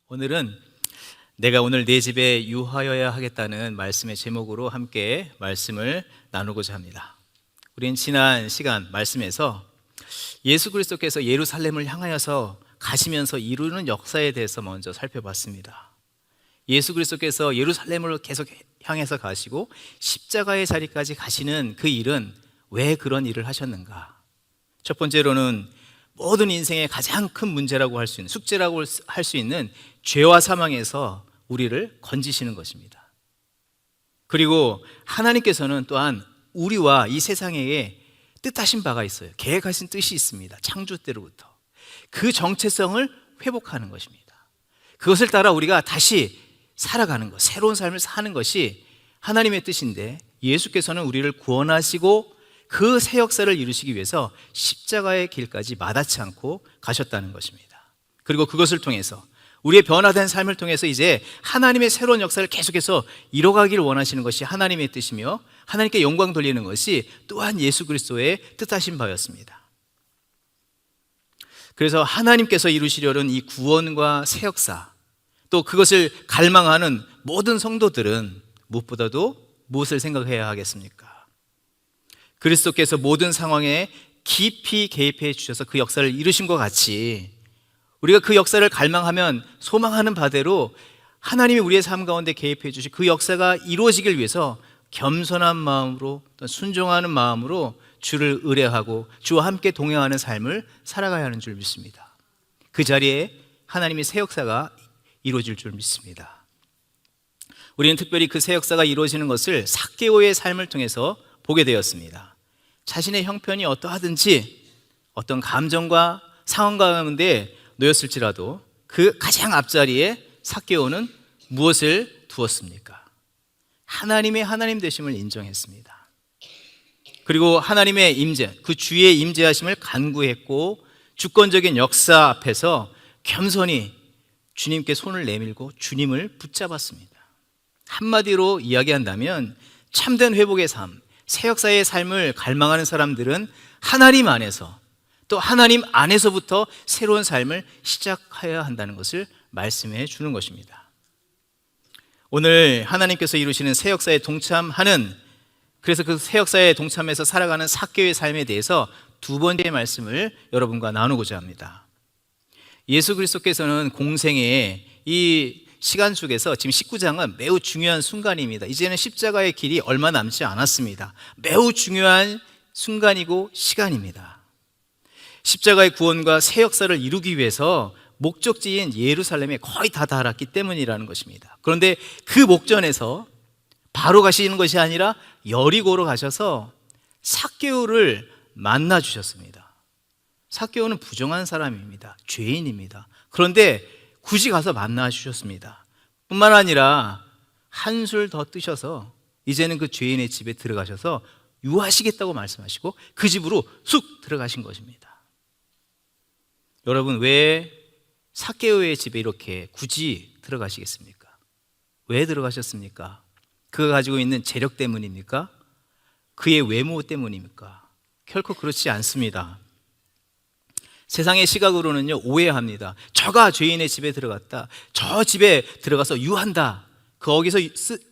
오늘은 내가 오늘 내 집에 유하여야 하겠다는 말씀의 제목으로 함께 말씀을 나누고자 합니다. 우린 지난 시간 말씀에서 예수 그리스도께서 예루살렘을 향하여서 가시면서 이루는 역사에 대해서 먼저 살펴봤습니다. 예수 그리스도께서 예루살렘을 계속 향해서 가시고 십자가의 자리까지 가시는 그 일은 왜 그런 일을 하셨는가? 첫 번째로는 모든 인생의 가장 큰 문제라고 할 수 있는, 숙제라고 할 수 있는 죄와 사망에서 우리를 건지시는 것입니다. 그리고 하나님께서는 또한 우리와 이 세상에 뜻하신 바가 있어요. 계획하신 뜻이 있습니다. 창조 때로부터 그 정체성을 회복하는 것입니다. 그것을 따라 우리가 다시 살아가는 것, 새로운 삶을 사는 것이 하나님의 뜻인데, 예수께서는 우리를 구원하시고 그 새 역사를 이루시기 위해서 십자가의 길까지 마다치 않고 가셨다는 것입니다. 그리고 그것을 통해서 우리의 변화된 삶을 통해서 이제 하나님의 새로운 역사를 계속해서 이뤄가기를 원하시는 것이 하나님의 뜻이며, 하나님께 영광 돌리는 것이 또한 예수 그리스도의 뜻하신 바였습니다. 그래서 하나님께서 이루시려는 이 구원과 새 역사, 또 그것을 갈망하는 모든 성도들은 무엇보다도 무엇을 생각해야 하겠습니까? 그리스도께서 모든 상황에 깊이 개입해 주셔서 그 역사를 이루신 것 같이 우리가 그 역사를 갈망하면 소망하는 바대로 하나님이 우리의 삶 가운데 개입해 주시 그 역사가 이루어지길 위해서 겸손한 마음으로, 순종하는 마음으로 주를 의뢰하고 주와 함께 동행하는 삶을 살아가야 하는 줄 믿습니다. 그 자리에 하나님의 새 역사가 이루어질 줄 믿습니다. 우리는 특별히 그 새 역사가 이루어지는 것을 삭개오의 삶을 통해서 보게 되었습니다. 자신의 형편이 어떠하든지 어떤 감정과 상황 가운데 놓였을지라도 그 가장 앞자리에 삭개오는 무엇을 두었습니까? 하나님의 하나님 되심을 인정했습니다. 그리고 하나님의 임재, 그 주의 임재하심을 간구했고, 주권적인 역사 앞에서 겸손히 주님께 손을 내밀고 주님을 붙잡았습니다. 한마디로 이야기한다면 참된 회복의 삶, 새 역사의 삶을 갈망하는 사람들은 하나님 안에서, 또 하나님 안에서부터 새로운 삶을 시작해야 한다는 것을 말씀해 주는 것입니다. 오늘 하나님께서 이루시는 새 역사에 동참하는, 그래서 그 새 역사에 동참해서 살아가는 삭개오의 삶에 대해서 두 번째 말씀을 여러분과 나누고자 합니다. 예수 그리스도께서는 공생의 이 시간 속에서 지금 19장은 매우 중요한 순간입니다. 이제는 십자가의 길이 얼마 남지 않았습니다. 매우 중요한 순간이고 시간입니다. 십자가의 구원과 새 역사를 이루기 위해서 목적지인 예루살렘에 거의 다 달았기 때문이라는 것입니다. 그런데 그 목전에서 바로 가시는 것이 아니라 여리고로 가셔서 삭개오를 만나 주셨습니다. 삭개오는 부정한 사람입니다. 죄인입니다. 그런데 굳이 가서 만나 주셨습니다. 뿐만 아니라 한술 더 뜨셔서 이제는 그 죄인의 집에 들어가셔서 유하시겠다고 말씀하시고 그 집으로 쑥 들어가신 것입니다. 여러분, 왜 삭개오의 집에 이렇게 굳이 들어가시겠습니까? 왜 들어가셨습니까? 그가 가지고 있는 재력 때문입니까? 그의 외모 때문입니까? 결코 그렇지 않습니다. 세상의 시각으로는요, 오해합니다. 저가 죄인의 집에 들어갔다, 저 집에 들어가서 유한다. 거기서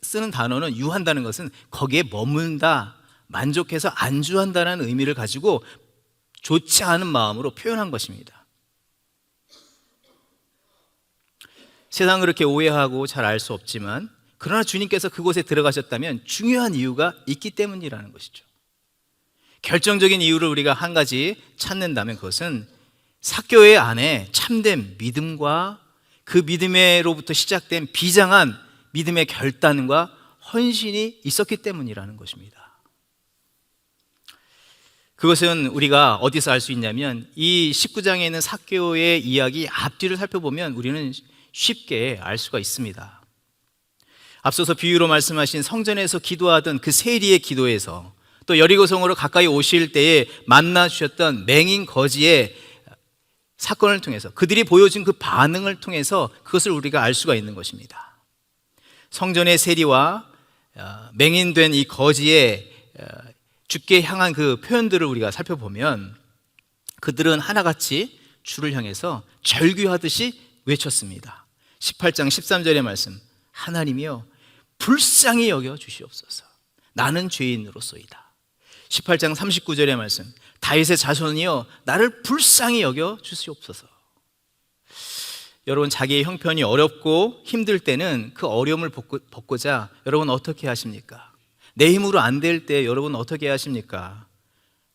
쓰는 단어는 유한다는 것은 거기에 머문다, 만족해서 안주한다는 의미를 가지고 좋지 않은 마음으로 표현한 것입니다. 세상은 그렇게 오해하고 잘 알 수 없지만, 그러나 주님께서 그곳에 들어가셨다면 중요한 이유가 있기 때문이라는 것이죠. 결정적인 이유를 우리가 한 가지 찾는다면 그것은 삭개오의 안에 참된 믿음과 그 믿음으로부터 시작된 비장한 믿음의 결단과 헌신이 있었기 때문이라는 것입니다. 그것은 우리가 어디서 알 수 있냐면, 이 19장에 있는 삭개오의 이야기 앞뒤를 살펴보면 우리는 쉽게 알 수가 있습니다. 앞서서 비유로 말씀하신 성전에서 기도하던 그 세리의 기도에서, 또 여리고성으로 가까이 오실 때에 만나 주셨던 맹인 거지의 사건을 통해서, 그들이 보여준 그 반응을 통해서 그것을 우리가 알 수가 있는 것입니다. 성전의 세리와 맹인된 이 거지의 주께 향한 그 표현들을 우리가 살펴보면, 그들은 하나같이 주를 향해서 절규하듯이 외쳤습니다. 18장 13절의 말씀, 하나님이여 불쌍히 여겨 주시옵소서. 나는 죄인으로소이다. 18장 39절의 말씀, 다윗의 자손이여 나를 불쌍히 여겨 주시옵소서. 여러분, 자기의 형편이 어렵고 힘들 때는 그 어려움을 벗고자 여러분 어떻게 하십니까? 내 힘으로 안 될 때 여러분 어떻게 하십니까?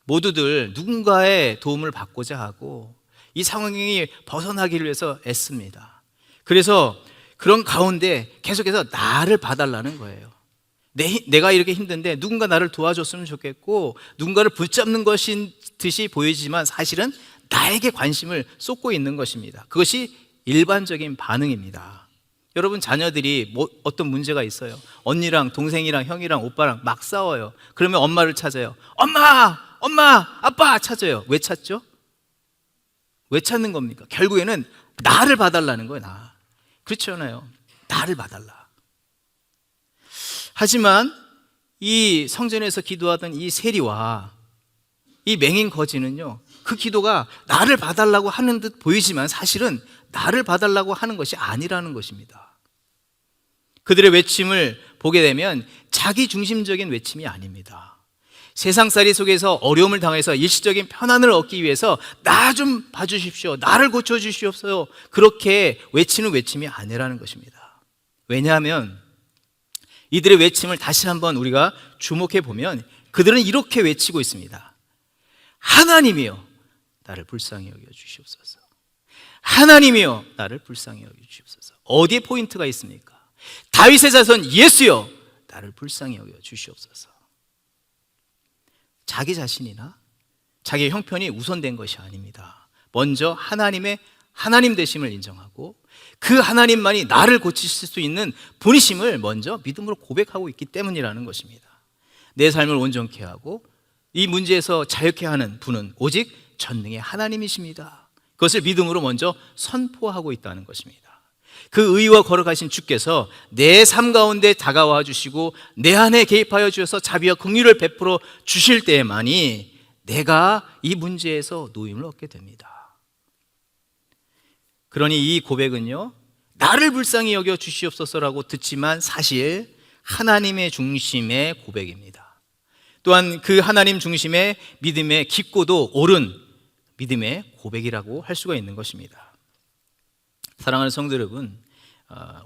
모두들 누군가의 도움을 받고자 하고 이 상황이 벗어나기를 위해서 애씁니다. 그래서 그런 가운데 계속해서 나를 봐달라는 거예요. 내가 이렇게 힘든데 누군가 나를 도와줬으면 좋겠고, 누군가를 붙잡는 것인 듯이 보이지만 사실은 나에게 관심을 쏟고 있는 것입니다. 그것이 일반적인 반응입니다. 여러분, 자녀들이 어떤 문제가 있어요. 언니랑 동생이랑 형이랑 오빠랑 막 싸워요. 그러면 엄마를 찾아요. 엄마, 아빠 찾아요. 왜 찾죠? 왜 찾는 겁니까? 결국에는 나를 봐달라는 거예요. 그렇지 않아요? 나를 봐달라. 하지만 이 성전에서 기도하던 이 세리와 이 맹인 거지는요, 그 기도가 나를 봐달라고 하는 듯 보이지만 사실은 나를 봐달라고 하는 것이 아니라는 것입니다. 그들의 외침을 보게 되면 자기 중심적인 외침이 아닙니다. 세상살이 속에서 어려움을 당해서 일시적인 편안을 얻기 위해서 나 좀 봐주십시오, 나를 고쳐주시옵소서, 그렇게 외치는 외침이 아니라는 것입니다. 왜냐하면 이들의 외침을 다시 한번 우리가 주목해 보면 그들은 이렇게 외치고 있습니다. 하나님이여 나를 불쌍히 여겨 주시옵소서. 하나님이여 나를 불쌍히 여겨 주시옵소서. 어디에 포인트가 있습니까? 다윗의 자손 예수여 나를 불쌍히 여겨 주시옵소서. 자기 자신이나 자기의 형편이 우선된 것이 아닙니다. 먼저 하나님의 하나님 되심을 인정하고 그 하나님만이 나를 고치실 수 있는 분이심을 먼저 믿음으로 고백하고 있기 때문이라는 것입니다. 내 삶을 온전케 하고 이 문제에서 자유케 하는 분은 오직 전능의 하나님이십니다. 그것을 믿음으로 먼저 선포하고 있다는 것입니다. 그 의와 거룩하신 주께서 내 삶 가운데 다가와 주시고 내 안에 개입하여 주셔서 자비와 긍휼을 베풀어 주실 때에만이 내가 이 문제에서 노임을 얻게 됩니다. 그러니 이 고백은요, 나를 불쌍히 여겨 주시옵소서라고 듣지만 사실 하나님의 중심의 고백입니다. 또한 그 하나님 중심의 믿음의 깊고도 옳은 믿음의 고백이라고 할 수가 있는 것입니다. 사랑하는 성도 여러분,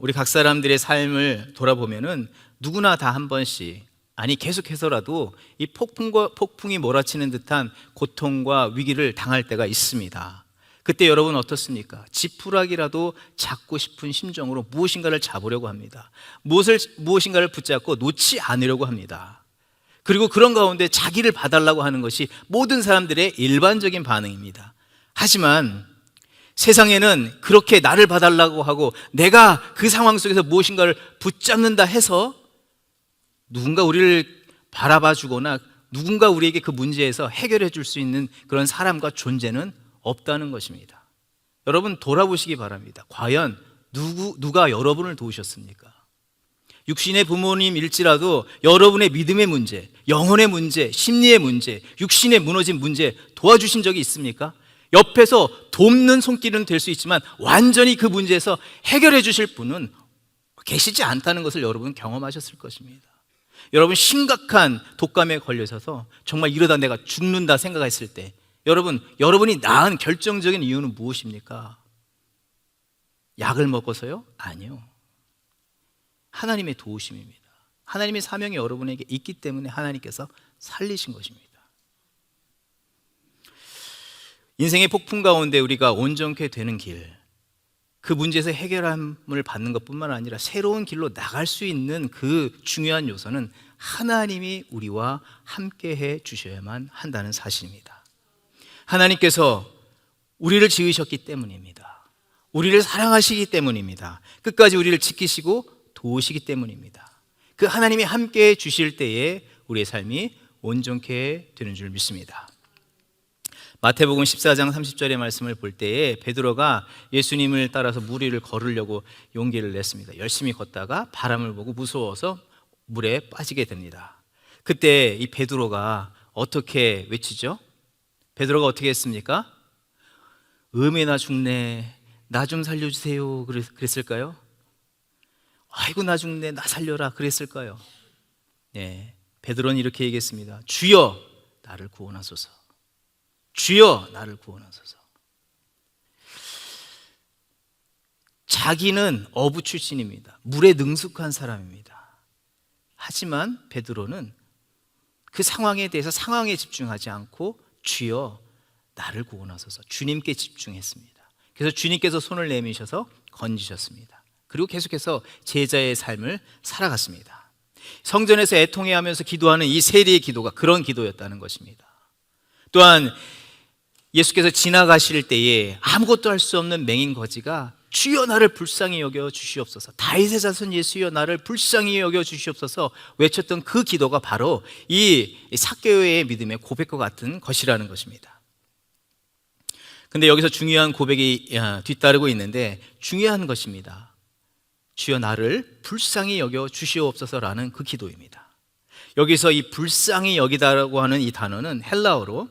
우리 각 사람들의 삶을 돌아보면은 누구나 다 한 번씩, 아니 계속해서라도 이 폭풍이 몰아치는 듯한 고통과 위기를 당할 때가 있습니다. 그때 여러분 어떻습니까? 지푸라기라도 잡고 싶은 심정으로 무엇인가를 잡으려고 합니다. 무엇인가를 붙잡고 놓지 않으려고 합니다. 그리고 그런 가운데 자기를 봐달라고 하는 것이 모든 사람들의 일반적인 반응입니다. 하지만 세상에는 그렇게 나를 봐달라고 하고 내가 그 상황 속에서 무엇인가를 붙잡는다 해서 누군가 우리를 바라봐 주거나 누군가 우리에게 그 문제에서 해결해 줄 수 있는 그런 사람과 존재는 없다는 것입니다. 여러분 돌아보시기 바랍니다. 과연 누가 여러분을 도우셨습니까? 육신의 부모님일지라도 여러분의 믿음의 문제, 영혼의 문제, 심리의 문제, 육신의 무너진 문제 도와주신 적이 있습니까? 옆에서 돕는 손길은 될 수 있지만 완전히 그 문제에서 해결해 주실 분은 계시지 않다는 것을 여러분 경험하셨을 것입니다. 여러분 심각한 독감에 걸려서 정말 이러다 내가 죽는다 생각했을 때 여러분이 낳은 결정적인 이유는 무엇입니까? 약을 먹어서요? 아니요. 하나님의 도우심입니다. 하나님의 사명이 여러분에게 있기 때문에 하나님께서 살리신 것입니다. 인생의 폭풍 가운데 우리가 온전케 되는 길, 그 문제에서 해결함을 받는 것뿐만 아니라 새로운 길로 나갈 수 있는 그 중요한 요소는 하나님이 우리와 함께해 주셔야만 한다는 사실입니다. 하나님께서 우리를 지으셨기 때문입니다. 우리를 사랑하시기 때문입니다. 끝까지 우리를 지키시고 도우시기 때문입니다. 그 하나님이 함께해 주실 때에 우리의 삶이 온전케 되는 줄 믿습니다. 마태복음 14장 30절의 말씀을 볼 때에 베드로가 예수님을 따라서 물 위를 걸으려고 용기를 냈습니다. 열심히 걷다가 바람을 보고 무서워서 물에 빠지게 됩니다. 그때 이 베드로가 어떻게 외치죠? 베드로가 어떻게 했습니까? 음에나 죽네, 나 좀 살려주세요 그랬을까요? 아이고 나 죽네 나 살려라 그랬을까요? 네, 베드로는 이렇게 얘기했습니다. 주여 나를 구원하소서. 주여 나를 구원하소서. 자기는 어부 출신입니다. 물에 능숙한 사람입니다. 하지만 베드로는 그 상황에 대해서 상황에 집중하지 않고 주여 나를 구원하소서, 주님께 집중했습니다. 그래서 주님께서 손을 내미셔서 건지셨습니다. 그리고 계속해서 제자의 삶을 살아갔습니다. 성전에서 애통해하면서 기도하는 이 세리의 기도가 그런 기도였다는 것입니다. 또한 예수께서 지나가실 때에 아무것도 할 수 없는 맹인 거지가 주여 나를 불쌍히 여겨 주시옵소서, 다윗의 자손 예수여 나를 불쌍히 여겨 주시옵소서 외쳤던 그 기도가 바로 이 삭개오의 믿음의 고백과 같은 것이라는 것입니다. 근데 여기서 중요한 고백이 뒤따르고 있는데 중요한 것입니다. 주여 나를 불쌍히 여겨 주시옵소서라는 그 기도입니다. 여기서 이 불쌍히 여기다라고 하는 이 단어는 헬라어로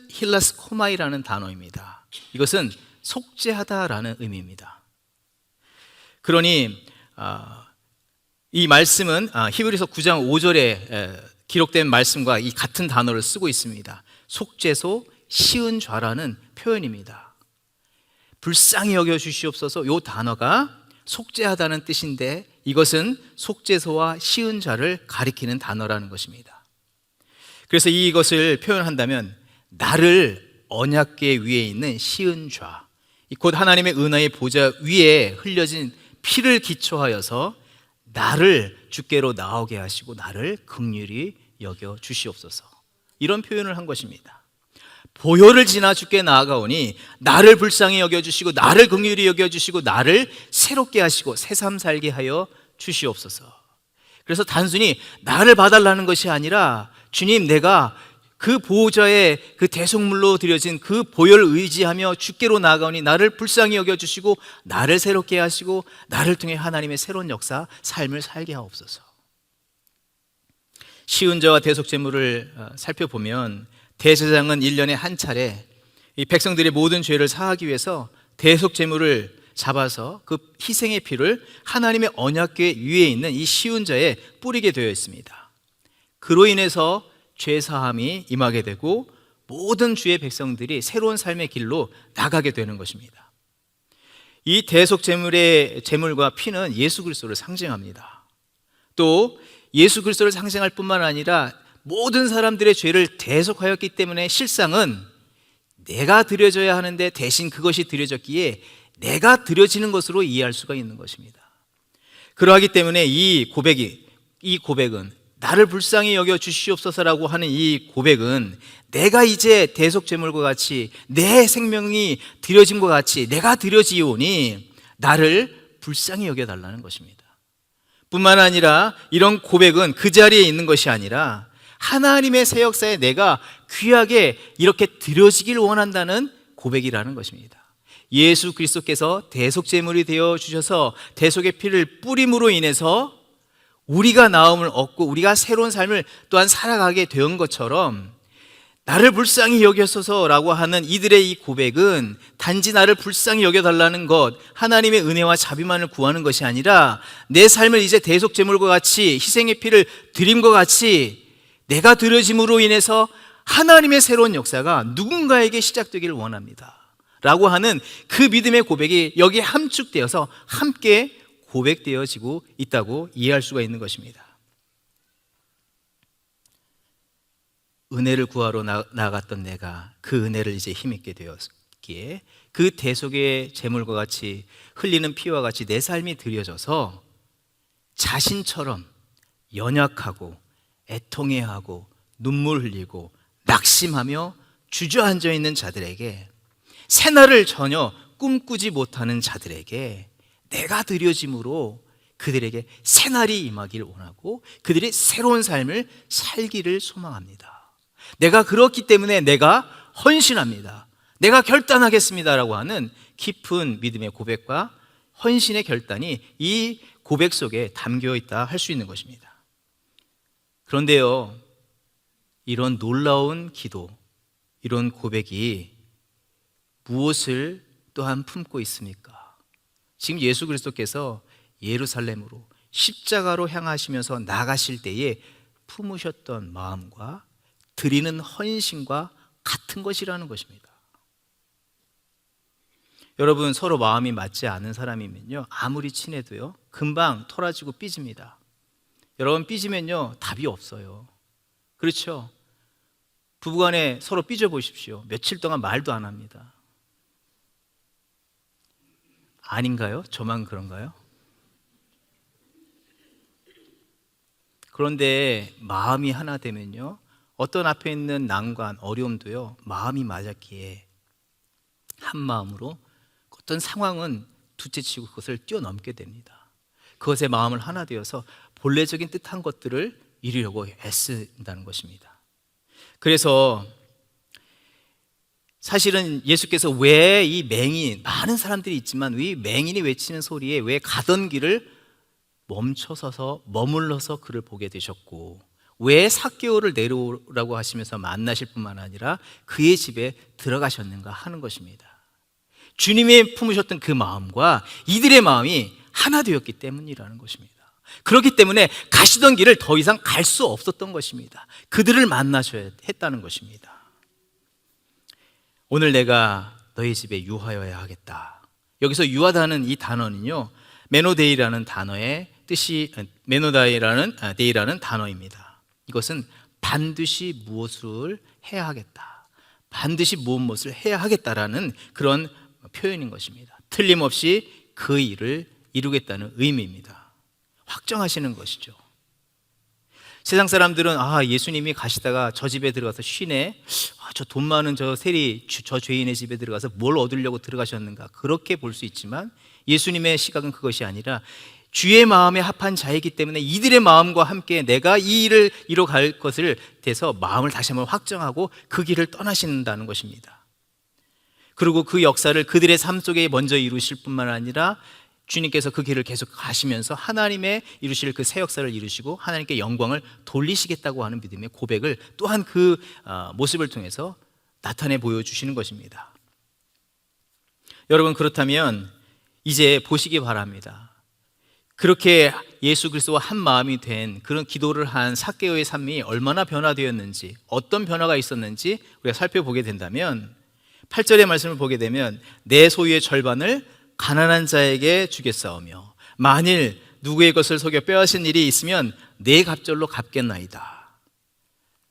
힐라스코마이라는 단어입니다. 이것은 속죄하다라는 의미입니다. 그러니 이 말씀은 히브리서 9장 5절에 기록된 말씀과 이 같은 단어를 쓰고 있습니다. 속죄소 시은 좌라는 표현입니다. 불쌍히 여겨 주시옵소서, 이 단어가 속죄하다는 뜻인데 이것은 속죄소와 시은 좌를 가리키는 단어라는 것입니다. 그래서 이것을 표현한다면 나를 언약궤 위에 있는 시은 좌, 곧 하나님의 은혜의 보좌 위에 흘려진 피를 기초하여서 나를 주께로 나오게 하시고 나를 긍휼히 여겨 주시옵소서, 이런 표현을 한 것입니다. 보혈을 지나 주께 나아가오니 나를 불쌍히 여겨주시고 나를 긍휼히 여겨주시고 나를 새롭게 하시고 새삼 살게 하여 주시옵소서. 그래서 단순히 나를 봐달라는 것이 아니라 주님, 내가 그 보호자의 그 대속물로 드려진 그 보혈을 의지하며 주께로 나아가오니 나를 불쌍히 여겨주시고 나를 새롭게 하시고 나를 통해 하나님의 새로운 역사, 삶을 살게 하옵소서. 시은자와 대속제물을 살펴보면 대제사장은 1년에 한 차례 이 백성들의 모든 죄를 사하기 위해서 대속제물을 잡아서 그 희생의 피를 하나님의 언약궤 위에 있는 이 시은자에 뿌리게 되어 있습니다. 그로 인해서 죄사함이 임하게 되고 모든 주의 백성들이 새로운 삶의 길로 나가게 되는 것입니다. 이 대속제물의 제물과 피는 예수 그리스도를 상징합니다. 또 예수 그리스도를 상징할 뿐만 아니라 모든 사람들의 죄를 대속하였기 때문에 실상은 내가 드려져야 하는데 대신 그것이 드려졌기에 내가 드려지는 것으로 이해할 수가 있는 것입니다. 그러하기 때문에 이 고백은 나를 불쌍히 여겨 주시옵소서라고 하는 이 고백은 내가 이제 대속제물과 같이 내 생명이 드려진 것 같이 내가 드려지오니 나를 불쌍히 여겨달라는 것입니다. 뿐만 아니라 이런 고백은 그 자리에 있는 것이 아니라 하나님의 새 역사에 내가 귀하게 이렇게 드려지길 원한다는 고백이라는 것입니다. 예수 그리스도께서 대속제물이 되어 주셔서 대속의 피를 뿌림으로 인해서 우리가 나음을 얻고 우리가 새로운 삶을 또한 살아가게 된 것처럼 나를 불쌍히 여겨소서라고 하는 이들의 이 고백은 단지 나를 불쌍히 여겨달라는 것, 하나님의 은혜와 자비만을 구하는 것이 아니라 내 삶을 이제 대속제물과 같이 희생의 피를 드림과 같이 내가 드려짐으로 인해서 하나님의 새로운 역사가 누군가에게 시작되기를 원합니다 라고 하는 그 믿음의 고백이 여기에 함축되어서 함께 고백되어지고 있다고 이해할 수가 있는 것입니다. 은혜를 구하러 나갔던 내가 그 은혜를 이제 힘있게 되었기에 그 대속의 제물과 같이 흘리는 피와 같이 내 삶이 드려져서 자신처럼 연약하고 애통해하고 눈물 흘리고 낙심하며 주저앉아 있는 자들에게, 새날을 전혀 꿈꾸지 못하는 자들에게 내가 드려짐으로 그들에게 새날이 임하기를 원하고 그들이 새로운 삶을 살기를 소망합니다. 내가 그렇기 때문에 내가 헌신합니다, 내가 결단하겠습니다라고 하는 깊은 믿음의 고백과 헌신의 결단이 이 고백 속에 담겨 있다 할 수 있는 것입니다. 그런데요, 이런 놀라운 기도, 이런 고백이 무엇을 또한 품고 있습니까? 지금 예수 그리스도께서 예루살렘으로 십자가로 향하시면서 나가실 때에 품으셨던 마음과 드리는 헌신과 같은 것이라는 것입니다. 여러분, 서로 마음이 맞지 않은 사람이면요, 아무리 친해도요 금방 토라지고 삐집니다. 여러분, 삐지면요 답이 없어요. 그렇죠? 부부간에 서로 삐져보십시오. 며칠 동안 말도 안 합니다. 아닌가요? 저만 그런가요? 그런데 마음이 하나 되면요, 어떤 앞에 있는 난관, 어려움도요 마음이 맞았기에 한 마음으로 어떤 상황은 둘째치고 그것을 뛰어넘게 됩니다. 그것에 마음을 하나 되어서 본래적인 뜻한 것들을 이루려고 애쓴다는 것입니다. 그래서 사실은 예수께서 왜 이 맹인, 많은 사람들이 있지만 왜 맹인이 외치는 소리에 왜 가던 길을 멈춰서서 머물러서 그를 보게 되셨고, 왜 삭개오를 내려오라고 하시면서 만나실 뿐만 아니라 그의 집에 들어가셨는가 하는 것입니다. 주님이 품으셨던 그 마음과 이들의 마음이 하나 되었기 때문이라는 것입니다. 그렇기 때문에 가시던 길을 더 이상 갈 수 없었던 것입니다. 그들을 만나셔야 했다는 것입니다. 오늘 내가 너희 집에 유하여야 하겠다. 여기서 유하다는 이 단어는요, 메노데이라는 단어의 뜻이 데이라는 단어입니다. 이것은 반드시 무엇을 해야 하겠다, 반드시 무엇을 해야 하겠다라는 그런 표현인 것입니다. 틀림없이 그 일을 이루겠다는 의미입니다. 확정하시는 것이죠. 세상 사람들은 예수님이 가시다가 저 집에 들어가서 쉬네, 저 돈 많은 저 세리, 저 죄인의 집에 들어가서 뭘 얻으려고 들어가셨는가, 그렇게 볼 수 있지만 예수님의 시각은 그것이 아니라 주의 마음에 합한 자이기 때문에 이들의 마음과 함께 내가 이 일을 이뤄갈 것을 대해서 마음을 다시 한번 확정하고 그 길을 떠나신다는 것입니다. 그리고 그 역사를 그들의 삶 속에 먼저 이루실 뿐만 아니라 주님께서 그 길을 계속 가시면서 하나님의 이루실 그 새 역사를 이루시고 하나님께 영광을 돌리시겠다고 하는 믿음의 고백을 또한 그 모습을 통해서 나타내 보여주시는 것입니다. 여러분, 그렇다면 이제 보시기 바랍니다. 그렇게 예수 그리스도와 한 마음이 된 그런 기도를 한 삭개오의 삶이 얼마나 변화되었는지, 어떤 변화가 있었는지 우리가 살펴보게 된다면 8절의 말씀을 보게 되면 내 소유의 절반을 가난한 자에게 주겠사오며 만일 누구의 것을 속여 빼앗은 일이 있으면 내 갑절로 갚겠나이다.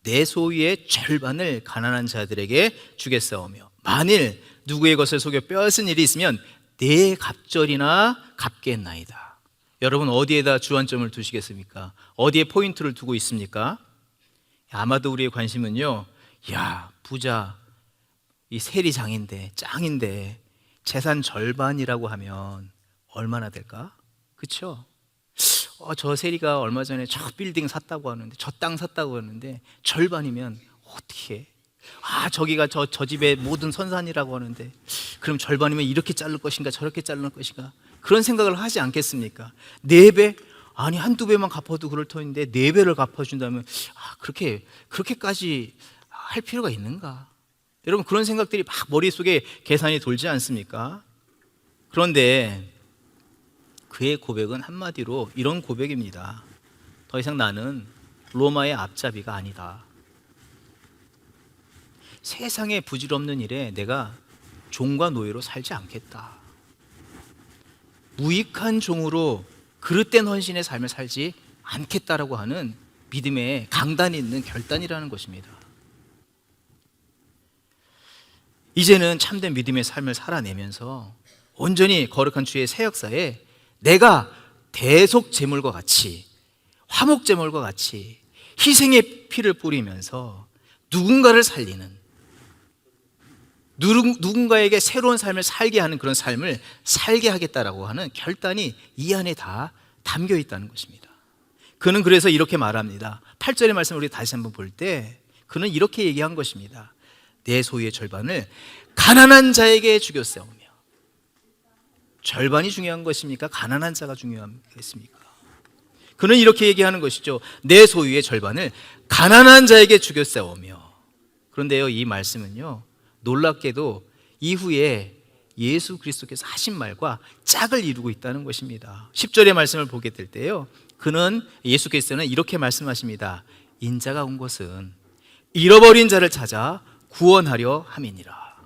내 소유의 절반을 가난한 자들에게 주겠사오며 만일 누구의 것을 속여 빼앗은 일이 있으면 내 갑절이나 갚겠나이다. 여러분, 어디에다 주안점을 두시겠습니까? 어디에 포인트를 두고 있습니까? 아마도 우리의 관심은요, 부자, 이 세리장인데, 짱인데 재산 절반이라고 하면 얼마나 될까? 그렇죠? 저 세리가 얼마 전에 저 빌딩 샀다고 하는데, 저 땅 샀다고 하는데 절반이면 어떻게 해? 저기가 저 집의 모든 선산이라고 하는데 그럼 절반이면 이렇게 자를 것인가 저렇게 자를 것인가, 그런 생각을 하지 않겠습니까? 4배? 아니 한두 배만 갚아도 그럴 터인데 4배를 갚아준다면 그렇게까지 할 필요가 있는가? 여러분, 그런 생각들이 막 머릿속에 계산이 돌지 않습니까? 그런데 그의 고백은 한마디로 이런 고백입니다. 더 이상 나는 로마의 앞잡이가 아니다. 세상의 부질없는 일에 내가 종과 노예로 살지 않겠다. 무익한 종으로 그릇된 헌신의 삶을 살지 않겠다라고 하는 믿음의 강단이 있는 결단이라는 것입니다. 이제는 참된 믿음의 삶을 살아내면서 온전히 거룩한 주의 새 역사에 내가 대속 제물과 같이, 화목 제물과 같이 희생의 피를 뿌리면서 누군가를 살리는, 누군가에게 새로운 삶을 살게 하는 그런 삶을 살게 하겠다라고 하는 결단이 이 안에 다 담겨 있다는 것입니다. 그는 그래서 이렇게 말합니다. 8절의 말씀을 우리 다시 한번 볼 때 그는 이렇게 얘기한 것입니다. 내 소유의 절반을 가난한 자에게 주겠사오며. 절반이 중요한 것입니까? 가난한 자가 중요하겠습니까? 그는 이렇게 얘기하는 것이죠. 내 소유의 절반을 가난한 자에게 주겠사오며. 그런데요, 이 말씀은요, 놀랍게도 이후에 예수 그리스도께서 하신 말과 짝을 이루고 있다는 것입니다. 10절의 말씀을 보게 될 때요, 예수께서는 이렇게 말씀하십니다. 인자가 온 것은 잃어버린 자를 찾아 구원하려 함이니라.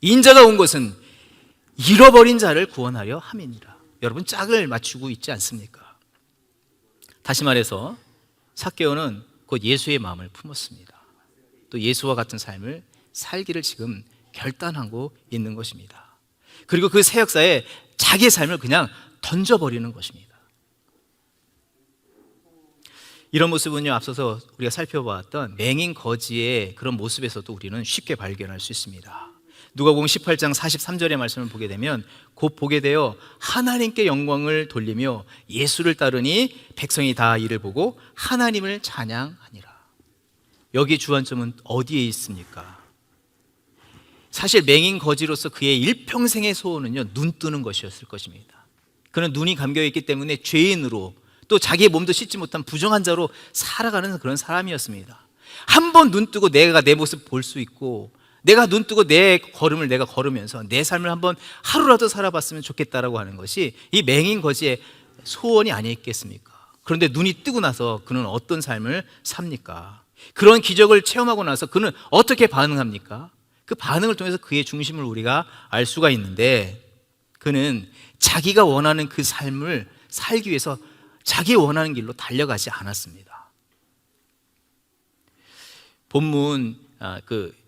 인자가 온 것은 잃어버린 자를 구원하려 함이니라. 여러분, 짝을 맞추고 있지 않습니까? 다시 말해서 삭개오는 곧 예수의 마음을 품었습니다. 또 예수와 같은 삶을 살기를 지금 결단하고 있는 것입니다. 그리고 그 새 역사에 자기의 삶을 그냥 던져버리는 것입니다. 이런 모습은요, 앞서서 우리가 살펴보았던 맹인 거지의 그런 모습에서도 우리는 쉽게 발견할 수 있습니다. 누가복음 18장 43절의 말씀을 보게 되면 곧 보게 되어 하나님께 영광을 돌리며 예수를 따르니 백성이 다 이를 보고 하나님을 찬양하니라. 여기 주안점은 어디에 있습니까? 사실 맹인 거지로서 그의 일평생의 소원은요, 눈 뜨는 것이었을 것입니다. 그는 눈이 감겨있기 때문에 죄인으로, 또 자기의 몸도 씻지 못한 부정한 자로 살아가는 그런 사람이었습니다. 한 번 눈 뜨고 내가 내 모습 볼 수 있고, 내가 눈 뜨고 내 걸음을 내가 걸으면서 내 삶을 한번 하루라도 살아봤으면 좋겠다라고 하는 것이 이 맹인 거지의 소원이 아니겠습니까? 그런데 눈이 뜨고 나서 그는 어떤 삶을 삽니까? 그런 기적을 체험하고 나서 그는 어떻게 반응합니까? 그 반응을 통해서 그의 중심을 우리가 알 수가 있는데, 그는 자기가 원하는 그 삶을 살기 위해서 자기 원하는 길로 달려가지 않았습니다. 본문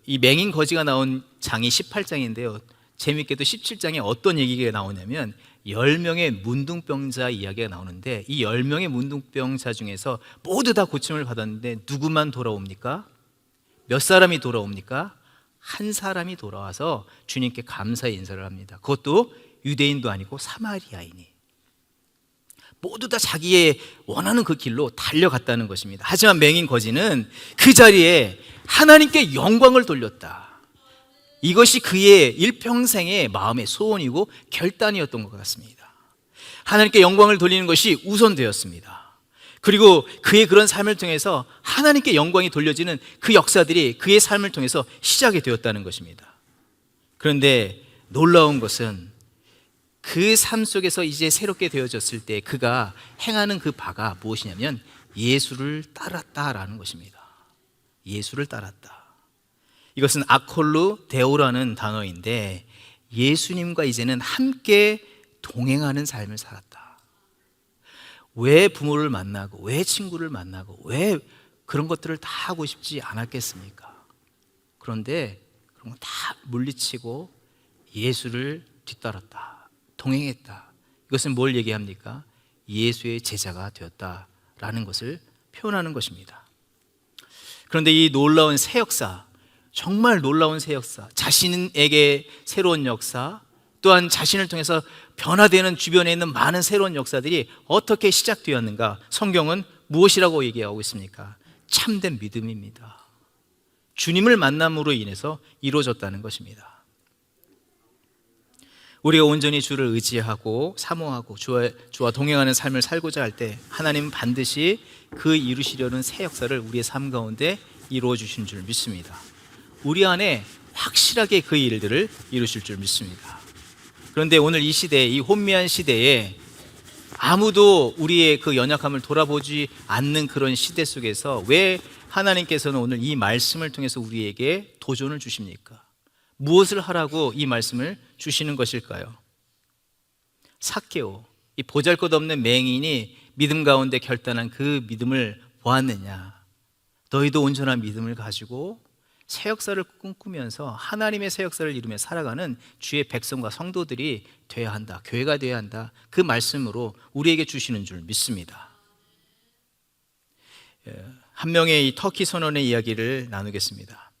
이 맹인 거지가 나온 장이 18장인데요, 재미있게도 17장에 어떤 얘기가 나오냐면 10명의 문둥병자 이야기가 나오는데, 이 10명의 문둥병자 중에서 모두 다 고침을 받았는데 누구만 돌아옵니까? 몇 사람이 돌아옵니까? 한 사람이 돌아와서 주님께 감사의 인사를 합니다. 그것도 유대인도 아니고 사마리아인이. 모두 다 자기의 원하는 그 길로 달려갔다는 것입니다. 하지만 맹인 거지는 그 자리에 하나님께 영광을 돌렸다. 이것이 그의 일평생의 마음의 소원이고 결단이었던 것 같습니다. 하나님께 영광을 돌리는 것이 우선되었습니다. 그리고 그의 그런 삶을 통해서 하나님께 영광이 돌려지는 그 역사들이 그의 삶을 통해서 시작이 되었다는 것입니다. 그런데 놀라운 것은 그 삶 속에서 이제 새롭게 되어졌을 때 그가 행하는 그 바가 무엇이냐면 예수를 따랐다라는 것입니다. 예수를 따랐다. 이것은 아콜루 데오라는 단어인데, 예수님과 이제는 함께 동행하는 삶을 살았다. 왜 부모를 만나고, 왜 친구를 만나고, 왜 그런 것들을 다 하고 싶지 않았겠습니까? 그런데 그런 거 다 물리치고 예수를 뒤따랐다, 동행했다. 이것은 뭘 얘기합니까? 예수의 제자가 되었다라는 것을 표현하는 것입니다. 그런데 이 놀라운 새 역사, 정말 놀라운 새 역사, 자신에게 새로운 역사, 또한 자신을 통해서 변화되는 주변에 있는 많은 새로운 역사들이 어떻게 시작되었는가? 성경은 무엇이라고 얘기하고 있습니까? 참된 믿음입니다. 주님을 만남으로 인해서 이루어졌다는 것입니다. 우리가 온전히 주를 의지하고 사모하고 주와 동행하는 삶을 살고자 할 때 하나님은 반드시 그 이루시려는 새 역사를 우리의 삶 가운데 이루어 주신 줄 믿습니다. 우리 안에 확실하게 그 일들을 이루실 줄 믿습니다. 그런데 오늘 이 시대에, 이 혼미한 시대에 아무도 우리의 그 연약함을 돌아보지 않는 그런 시대 속에서 왜 하나님께서는 오늘 이 말씀을 통해서 우리에게 도전을 주십니까? 무엇을 하라고 이 말씀을 주시는 것일까요? 삭개오, 이 보잘것없는 맹인이 믿음 가운데 결단한 그 믿음을 보았느냐? 너희도 온전한 믿음을 가지고 새 역사를 꿈꾸면서 하나님의 새 역사를 이루며 살아가는 주의 백성과 성도들이 되어야 한다, 교회가 되어야 한다, 그 말씀으로 우리에게 주시는 줄 믿습니다. 한 명의 이 터키 선원의 이야기를 나누겠습니다.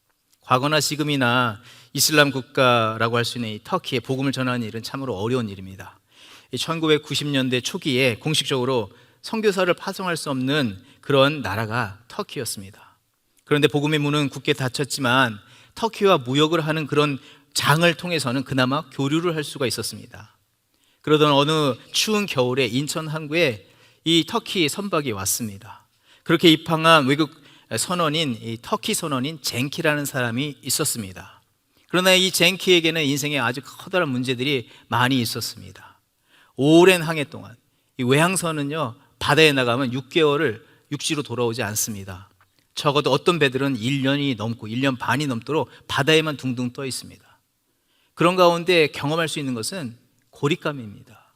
과거나 지금이나 이슬람 국가라고 할 수 있는 이 터키에 복음을 전하는 일은 참으로 어려운 일입니다. 1990년대 초기에 공식적으로 선교사를 파송할 수 없는 그런 나라가 터키였습니다. 그런데 복음의 문은 굳게 닫혔지만 터키와 무역을 하는 그런 장을 통해서는 그나마 교류를 할 수가 있었습니다. 그러던 어느 추운 겨울에 인천 항구에 이 터키 선박이 왔습니다. 그렇게 입항한 외국 선원인, 이 터키 선원인 젠키라는 사람이 있었습니다. 그러나 이 젠키에게는 인생에 아주 커다란 문제들이 많이 있었습니다. 오랜 항해 동안 이 외항선은요, 바다에 나가면 6개월을 육지로 돌아오지 않습니다. 적어도 어떤 배들은 1년이 넘고 1년 반이 넘도록 바다에만 둥둥 떠 있습니다. 그런 가운데 경험할 수 있는 것은 고립감입니다.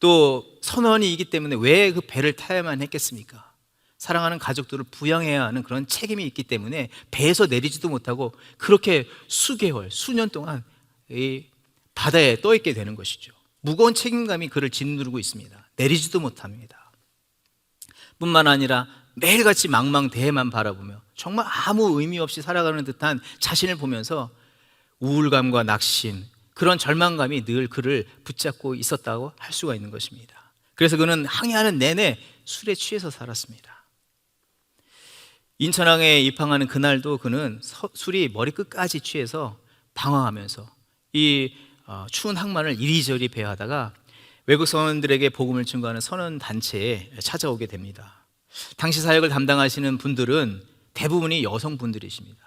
또 선원이기 때문에 왜 그 배를 타야만 했겠습니까? 사랑하는 가족들을 부양해야 하는 그런 책임이 있기 때문에 배에서 내리지도 못하고 그렇게 수개월, 수년 동안 이 바다에 떠 있게 되는 것이죠. 무거운 책임감이 그를 짓누르고 있습니다. 내리지도 못합니다. 뿐만 아니라 매일같이 망망대해만 바라보며 정말 아무 의미 없이 살아가는 듯한 자신을 보면서 우울감과 낙심, 그런 절망감이 늘 그를 붙잡고 있었다고 할 수가 있는 것입니다. 그래서 그는 항해하는 내내 술에 취해서 살았습니다. 인천항에 입항하는 그날도 그는 술이 머리끝까지 취해서 방황하면서 이 추운 항만을 이리저리 배회하다가 외국 선원들에게 복음을 증거하는 선원 단체에 찾아오게 됩니다. 당시 사역을 담당하시는 분들은 대부분이 여성분들이십니다.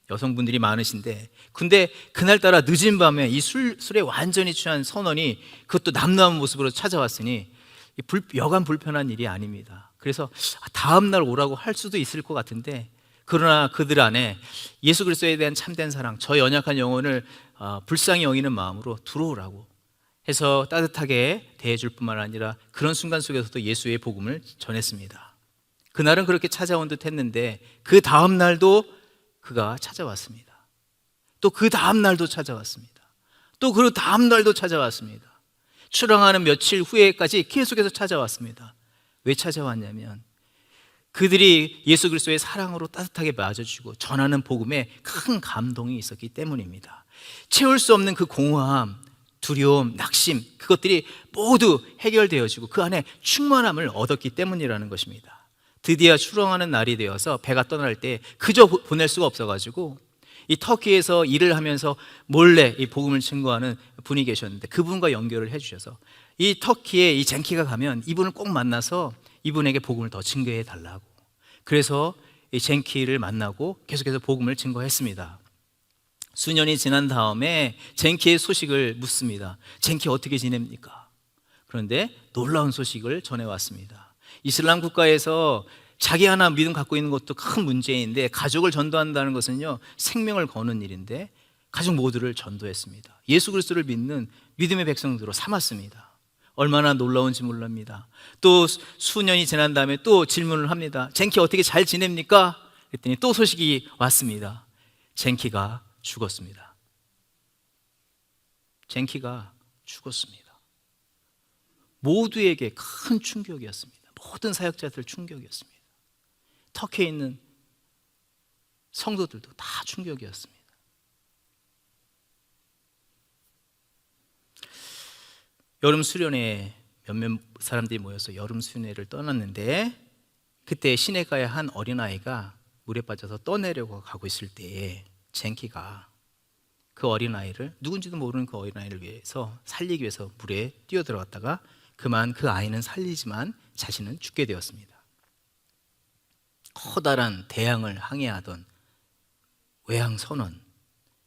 여성분들이 많으신데, 근데 그날따라 늦은 밤에 이 술에 완전히 취한 선원이 그것도 남다운 모습으로 찾아왔으니 여간 불편한 일이 아닙니다. 그래서 다음날 오라고 할 수도 있을 것 같은데, 그러나 그들 안에 예수 그리스도에 대한 참된 사랑, 저 연약한 영혼을 불쌍히 여기는 마음으로 들어오라고 해서 따뜻하게 대해줄 뿐만 아니라 그런 순간 속에서도 예수의 복음을 전했습니다. 그날은 그렇게 찾아온 듯 했는데 그 다음 날도 그가 찾아왔습니다. 또 그 다음 날도 찾아왔습니다. 또 그 다음 날도 찾아왔습니다. 출항하는 며칠 후에까지 계속해서 찾아왔습니다. 왜 찾아왔냐면 그들이 예수 그리스도의 사랑으로 따뜻하게 맞아주고 전하는 복음에 큰 감동이 있었기 때문입니다. 채울 수 없는 그 공허함, 두려움, 낙심, 그것들이 모두 해결되어지고 그 안에 충만함을 얻었기 때문이라는 것입니다. 드디어 출항하는 날이 되어서 배가 떠날 때 그저 보낼 수가 없어가지고 이 터키에서 일을 하면서 몰래 이 복음을 증거하는 분이 계셨는데 그분과 연결을 해주셔서 이 터키에 이 젠키가 가면 이분을 꼭 만나서 이분에게 복음을 더 증거해 달라고, 그래서 이 젠키를 만나고 계속해서 복음을 증거했습니다. 수년이 지난 다음에 젠키의 소식을 묻습니다. 젠키 어떻게 지냅니까? 그런데 놀라운 소식을 전해왔습니다. 이슬람 국가에서 자기 하나 믿음 갖고 있는 것도 큰 문제인데 가족을 전도한다는 것은요, 생명을 거는 일인데 가족 모두를 전도했습니다. 예수 그리스도를 믿는 믿음의 백성들로 삼았습니다. 얼마나 놀라운지 몰랍니다. 또 수년이 지난 다음에 또 질문을 합니다. 젠키 어떻게 잘 지냅니까? 그랬더니 또 소식이 왔습니다. 젠키가 죽었습니다. 젠키가 죽었습니다. 모두에게 큰 충격이었습니다. 모든 사역자들 충격이었습니다. 터키에 있는 성도들도 다 충격이었습니다. 여름 수련회 몇몇 사람들이 모여서 여름 수련회를 떠났는데 그때 시내가에 한 어린아이가 물에 빠져서 떠내려고 가고 있을 때에 젠키가 그 어린아이를, 누군지도 모르는 그 어린아이를 위해서 살리기 위해서 물에 뛰어들어갔다가 그만 그 아이는 살리지만 자신은 죽게 되었습니다. 커다란 대양을 항해하던 외항 선원,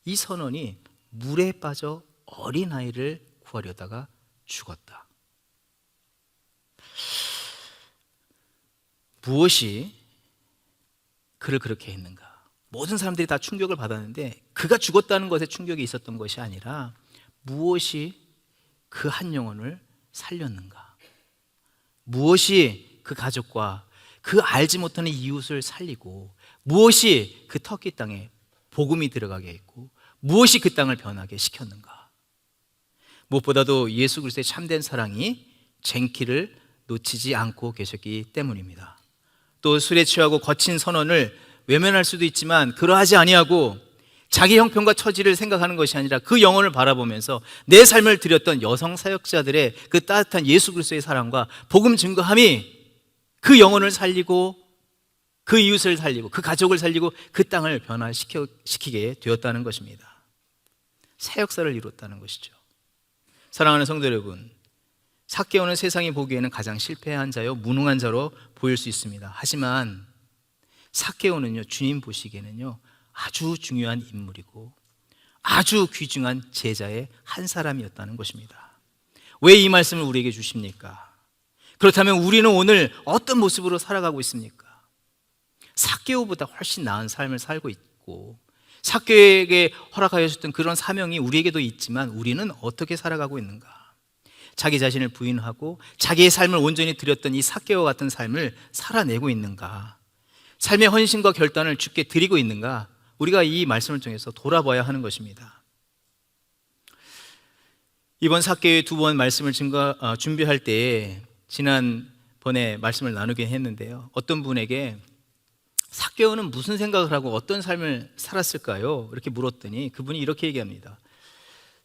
이 선원이 물에 빠져 어린아이를 구하려다가 죽었다. 무엇이 그를 그렇게 했는가? 모든 사람들이 다 충격을 받았는데 그가 죽었다는 것에 충격이 있었던 것이 아니라 무엇이 그 한 영혼을 살렸는가? 무엇이 그 가족과 그 알지 못하는 이웃을 살리고 무엇이 그 터키 땅에 복음이 들어가게 했고 무엇이 그 땅을 변하게 시켰는가? 무엇보다도 예수 그리스도의 참된 사랑이 젠키를 놓치지 않고 계셨기 때문입니다. 또 술에 취하고 거친 선언을 외면할 수도 있지만 그러하지 아니하고 자기 형편과 처지를 생각하는 것이 아니라 그 영혼을 바라보면서 내 삶을 드렸던 여성 사역자들의 그 따뜻한 예수 그리스도의 사랑과 복음 증거함이 그 영혼을 살리고 그 이웃을 살리고 그 가족을 살리고 그 땅을 변화시키게 되었다는 것입니다. 새 역사를 이뤘다는 것이죠. 사랑하는 성도 여러분, 삭개오는 세상이 보기에는 가장 실패한 자요 무능한 자로 보일 수 있습니다. 하지만 삭개오는요, 주님 보시기에는요 아주 중요한 인물이고 아주 귀중한 제자의 한 사람이었다는 것입니다. 왜 이 말씀을 우리에게 주십니까? 그렇다면 우리는 오늘 어떤 모습으로 살아가고 있습니까? 삭개오보다 훨씬 나은 삶을 살고 있고 삭개오에게 허락하여 주셨던 그런 사명이 우리에게도 있지만 우리는 어떻게 살아가고 있는가? 자기 자신을 부인하고 자기의 삶을 온전히 드렸던 이 삭개오와 같은 삶을 살아내고 있는가? 삶의 헌신과 결단을 주께 드리고 있는가? 우리가 이 말씀을 통해서 돌아봐야 하는 것입니다. 이번 삭개오의 두 번 말씀을 준비할 때에 지난번에 말씀을 나누긴 했는데요, 어떤 분에게 삭개오는 무슨 생각을 하고 어떤 삶을 살았을까요? 이렇게 물었더니 그분이 이렇게 얘기합니다.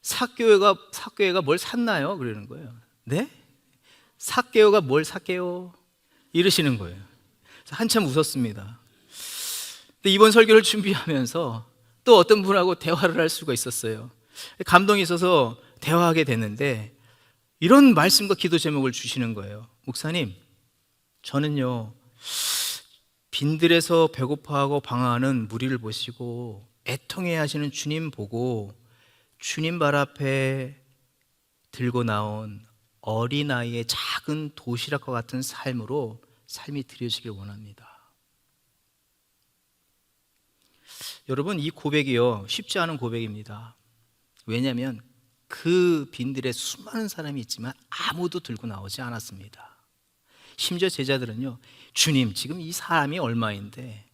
삭개오가 뭘 샀나요? 그러는 거예요. 네? 삭개오가 뭘 샀게요? 이러시는 거예요. 한참 웃었습니다. 근데 이번 설교를 준비하면서 또 어떤 분하고 대화를 할 수가 있었어요. 감동이 있어서 대화하게 됐는데 이런 말씀과 기도 제목을 주시는 거예요. 목사님, 저는요 빈들에서 배고파하고 방황하는 무리를 보시고 애통해 하시는 주님 보고 주님 발 앞에 들고 나온 어린아이의 작은 도시락과 같은 삶이 드려지길 원합니다. 여러분, 이 고백이요 쉽지 않은 고백입니다. 왜냐하면 그 빈들에 수많은 사람이 있지만 아무도 들고 나오지 않았습니다. 심지어 제자들은요, 주님 지금 이 사람이 얼마인데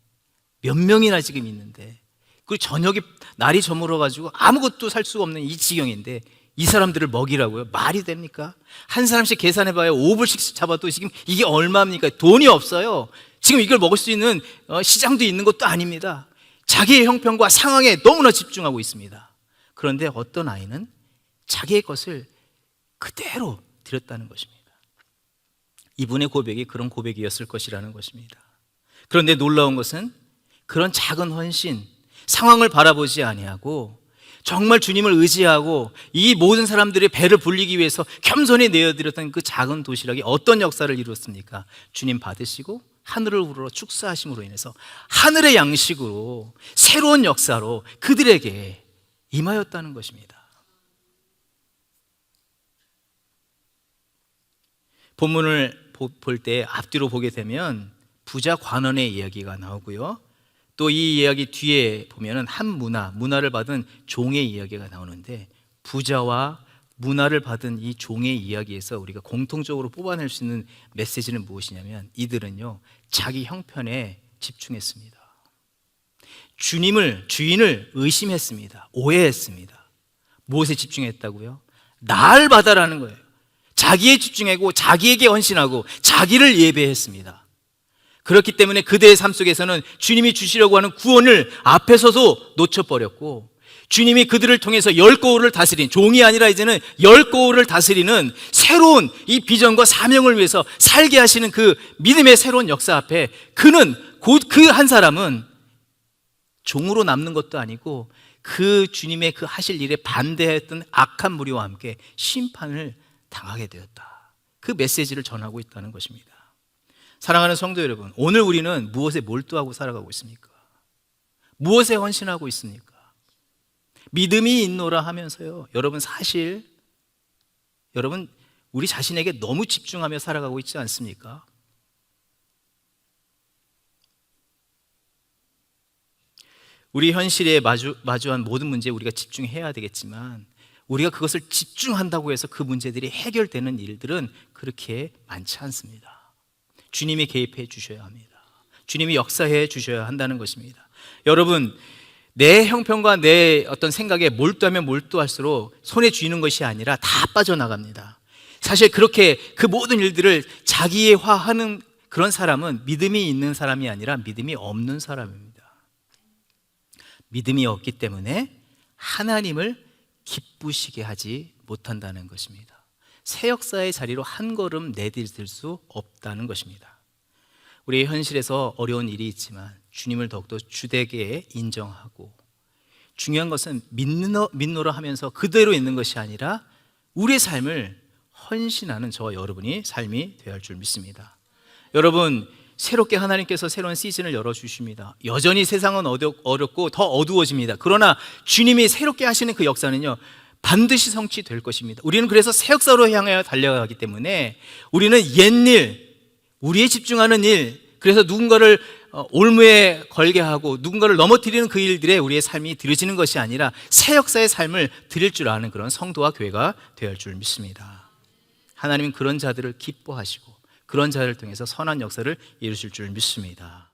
몇 명이나 지금 있는데, 그리고 저녁에 날이 저물어 가지고 아무것도 살 수가 없는 이 지경인데 이 사람들을 먹이라고요? 말이 됩니까? 한 사람씩 계산해봐야 5불씩 잡아도 지금 이게 얼마입니까? 돈이 없어요. 지금 이걸 먹을 수 있는 시장도 있는 것도 아닙니다. 자기의 형편과 상황에 너무나 집중하고 있습니다. 그런데 어떤 아이는 자기의 것을 그대로 드렸다는 것입니다. 이분의 고백이 그런 고백이었을 것이라는 것입니다. 그런데 놀라운 것은 그런 작은 헌신, 상황을 바라보지 아니하고 정말 주님을 의지하고 이 모든 사람들의 배를 불리기 위해서 겸손히 내어드렸던 그 작은 도시락이 어떤 역사를 이루었습니까? 주님 받으시고 하늘을 우러러 축사하심으로 인해서 하늘의 양식으로 새로운 역사로 그들에게 임하였다는 것입니다. 본문을 볼 때 앞뒤로 보게 되면 부자 관원의 이야기가 나오고요, 또 이 이야기 뒤에 보면은 한 문화를 받은 종의 이야기가 나오는데, 부자와 문화를 받은 이 종의 이야기에서 우리가 공통적으로 뽑아낼 수 있는 메시지는 무엇이냐면, 이들은요 자기 형편에 집중했습니다. 주인을 의심했습니다. 오해했습니다. 무엇에 집중했다고요? 날 받아라는 거예요. 자기에 집중하고 자기에게 헌신하고 자기를 예배했습니다. 그렇기 때문에 그들의 삶 속에서는 주님이 주시려고 하는 구원을 앞에서도 놓쳐버렸고, 주님이 그들을 통해서 열 고을을 다스린, 종이 아니라 이제는 열 고을을 다스리는 새로운 이 비전과 사명을 위해서 살게 하시는 그 믿음의 새로운 역사 앞에 곧 그 한 사람은 종으로 남는 것도 아니고 그 주님의 그 하실 일에 반대했던 악한 무리와 함께 심판을 당하게 되었다. 그 메시지를 전하고 있다는 것입니다. 사랑하는 성도 여러분, 오늘 우리는 무엇에 몰두하고 살아가고 있습니까? 무엇에 헌신하고 있습니까? 믿음이 있노라 하면서요, 여러분 우리 자신에게 너무 집중하며 살아가고 있지 않습니까? 우리 현실에 마주한 모든 문제에 우리가 집중해야 되겠지만, 우리가 그것을 집중한다고 해서 그 문제들이 해결되는 일들은 그렇게 많지 않습니다. 주님이 개입해 주셔야 합니다. 주님이 역사해 주셔야 한다는 것입니다. 여러분, 내 형편과 내 어떤 생각에 몰두하면 몰두할수록 손에 쥐는 것이 아니라 다 빠져나갑니다. 사실 그렇게 그 모든 일들을 자기애화하는 그런 사람은 믿음이 있는 사람이 아니라 믿음이 없는 사람입니다. 믿음이 없기 때문에 하나님을 기쁘시게 하지 못한다는 것입니다. 새 역사의 자리로 한 걸음 내디딜 수 없다는 것입니다. 우리의 현실에서 어려운 일이 있지만 주님을 더욱더 주되게 인정하고, 중요한 것은 믿노라 하면서 그대로 있는 것이 아니라 우리의 삶을 헌신하는 저와 여러분이 삶이 되어야 할 줄 믿습니다. 여러분, 새롭게 하나님께서 새로운 시즌을 열어주십니다. 여전히 세상은 어렵고 더 어두워집니다. 그러나 주님이 새롭게 하시는 그 역사는요, 반드시 성취될 것입니다. 우리는 그래서 새 역사로 향하여 달려가기 때문에 우리는 옛일, 우리의 집중하는 일, 그래서 누군가를 올무에 걸게 하고 누군가를 넘어뜨리는 그 일들에 우리의 삶이 들여지는 것이 아니라 새 역사의 삶을 드릴 줄 아는 그런 성도와 교회가 되어야 할 줄 믿습니다. 하나님은 그런 자들을 기뻐하시고 그런 자를 통해서 선한 역사를 이루실 줄 믿습니다.